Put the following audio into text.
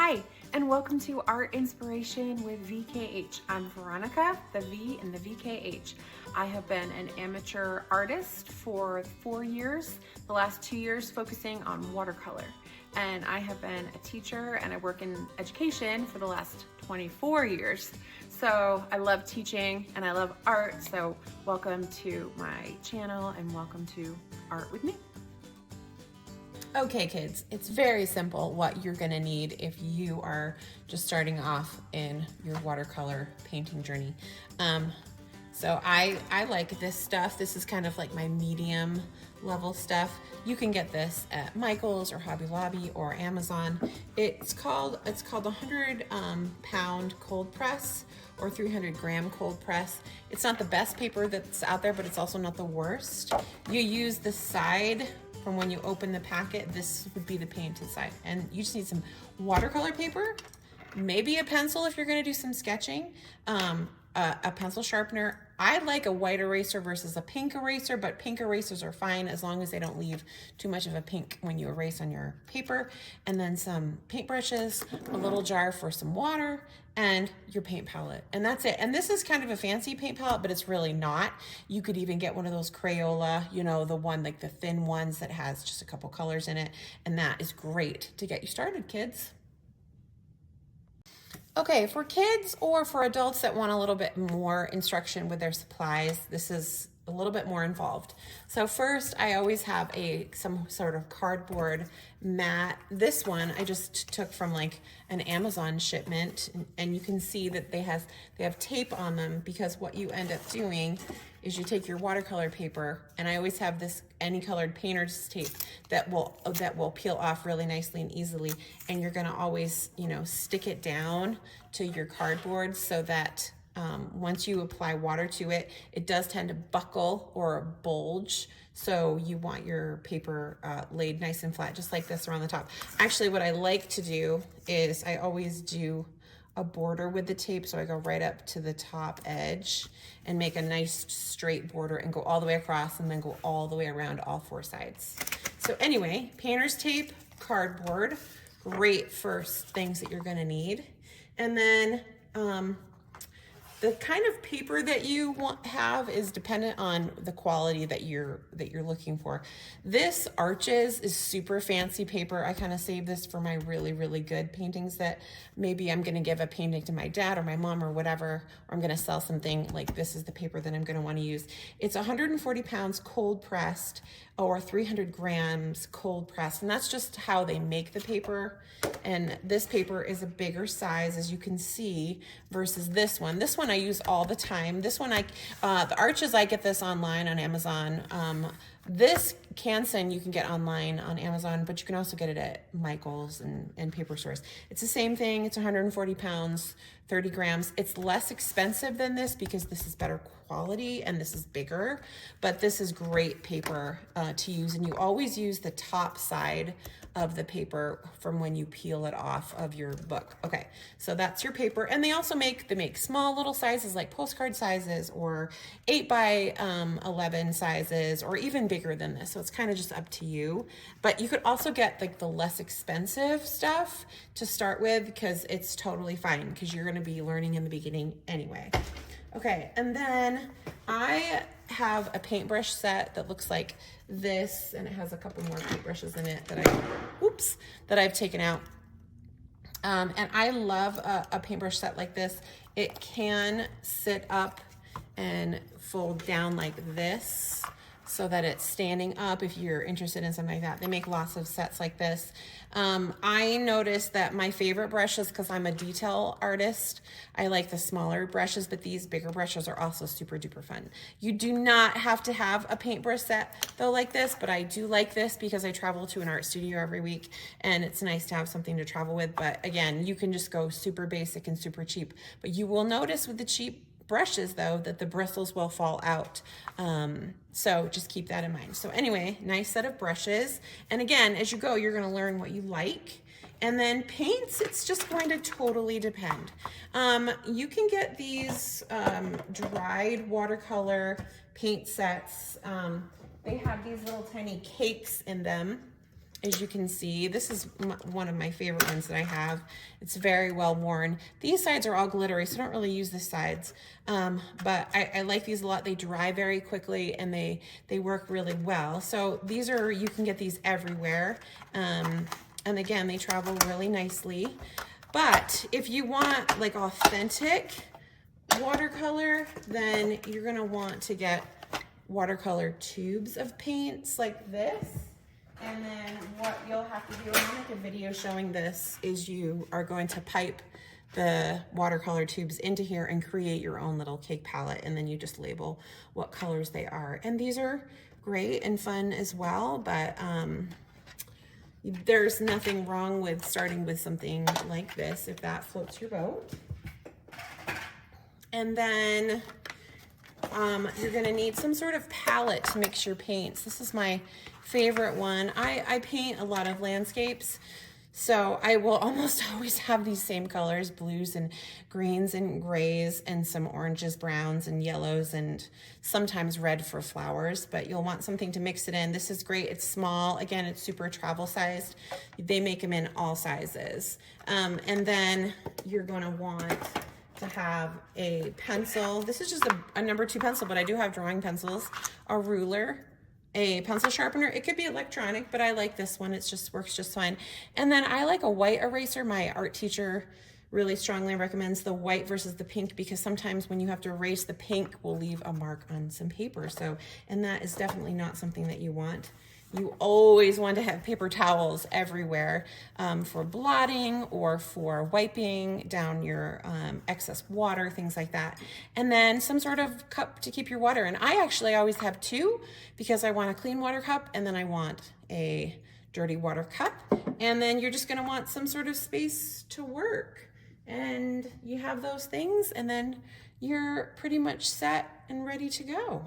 Hi, and welcome to Art Inspiration with VKH. I'm Veronica, the V and the VKH. I have been an amateur artist for 4 years, the last 2 years focusing on watercolor. And I have been a teacher and I work in education for the last 24 years. So I love teaching and I love art, so welcome to my channel and welcome to Art with me. Okay, kids, it's very simple what you're gonna need if you are just starting off in your watercolor painting journey. So I like this stuff. This is kind of like my medium level stuff. You can get this at Michael's or Hobby Lobby or Amazon. It's called the 100 pound cold press or 300 gram cold press. It's not the best paper that's out there, but it's also not the worst. You use the side from when you open the packet. This would be the painted side, and you just need some watercolor paper, maybe a pencil if you're going to do some sketching, a pencil sharpener. I like a white eraser versus a pink eraser, but pink erasers are fine as long as they don't leave too much of a pink when you erase on your paper. And then some paintbrushes, a little jar for some water, and your paint palette. And that's it. And this is kind of a fancy paint palette, but it's really not. You could even get one of those Crayola, you know, the one like the thin ones that has just a couple colors in it. And that is great to get you started, kids. Okay, for kids or for adults that want a little bit more instruction with their supplies, this is a little bit more involved. So first, I always have some sort of cardboard mat. This one I just took from like an Amazon shipment, and you can see that they have tape on them, because what you end up doing is you take your watercolor paper, and I always have this any colored painter's tape that will peel off really nicely and easily, and you're gonna always, you know, stick it down to your cardboard so that once you apply water to it, it does tend to buckle or bulge. So you want your paper laid nice and flat, just like this around the top. Actually, what I like to do is I always do a border with the tape. So I go right up to the top edge and make a nice straight border and go all the way across and then go all the way around all 4 sides. So anyway, painter's tape, cardboard, great first things that you're gonna need. And then the kind of paper that you have is dependent on the quality that you're looking for. This Arches is super fancy paper. I kind of save this for my really, really good paintings that maybe I'm gonna give a painting to my dad or my mom or whatever, or I'm gonna sell something. Like, this is the paper that I'm gonna wanna use. It's 140 pounds cold pressed or 300 grams cold pressed, and that's just how they make the paper. And this paper is a bigger size, as you can see, versus this one. This one I use all the time. This one, the Arches, I get this online on Amazon. This Canson you can get online on Amazon, but you can also get it at Michael's and paper stores. It's the same thing. It's 140 pounds, 30 grams. It's less expensive than this because this is better quality and this is bigger, but this is great paper to use, and you always use the top side of the paper from when you peel it off of your book. Okay, so that's your paper. And they also make small little sizes like postcard sizes or 8 by 11 sizes, or even bigger than this. So it's kind of just up to you. But you could also get like the less expensive stuff to start with, because it's totally fine, because you're gonna be learning in the beginning anyway. Okay, and then I have a paintbrush set that looks like this, and it has a couple more paintbrushes in it that I've taken out. And I love a paintbrush set like this. It can sit up and fold down like this so that it's standing up if you're interested in something like that. They make lots of sets like this. I noticed that my favorite brushes, because I'm a detail artist, I like the smaller brushes, but these bigger brushes are also super duper fun. You do not have to have a paintbrush set though like this, but I do like this because I travel to an art studio every week, and it's nice to have something to travel with. But again, you can just go super basic and super cheap. But you will notice with the cheap brushes though that the bristles will fall out, so just keep that in mind. So anyway, nice set of brushes, and again, as you go, you're going to learn what you like. And then paints, it's just going to totally depend. You can get these dried watercolor paint sets. They have these little tiny cakes in them, as you can see. This is one of my favorite ones that I have. It's very well worn. These sides are all glittery, so I don't really use the sides. But I like these a lot. They dry very quickly and they work really well. So these are, you can get these everywhere. And again, they travel really nicely. But if you want like authentic watercolor, then you're gonna want to get watercolor tubes of paints like this. And then what you'll have to do, and I'll make a video showing this, is you are going to pipe the watercolor tubes into here and create your own little cake palette, and then you just label what colors they are. And these are great and fun as well, but there's nothing wrong with starting with something like this if that floats your boat. And then you're gonna need some sort of palette to mix your paints. This is my favorite one. I paint a lot of landscapes, so I will almost always have these same colors, blues and greens and grays and some oranges, browns and yellows, and sometimes red for flowers, but you'll want something to mix it in. This is great. It's small. Again, it's super travel sized. They make them in all sizes. And then you're gonna want to have a pencil. This is just a number 2 pencil, but I do have drawing pencils, a ruler, a pencil sharpener. It could be electronic, but I like this one. It just works just fine. And then I like a white eraser. My art teacher really strongly recommends the white versus the pink, because sometimes when you have to erase, the pink will leave a mark on some paper. So, and that is definitely not something that you want. You always want to have paper towels everywhere for blotting or for wiping down your excess water, things like that. And then some sort of cup to keep your water in. I actually always have 2, because I want a clean water cup and then I want a dirty water cup. And then you're just gonna want some sort of space to work. And you have those things, and then you're pretty much set and ready to go.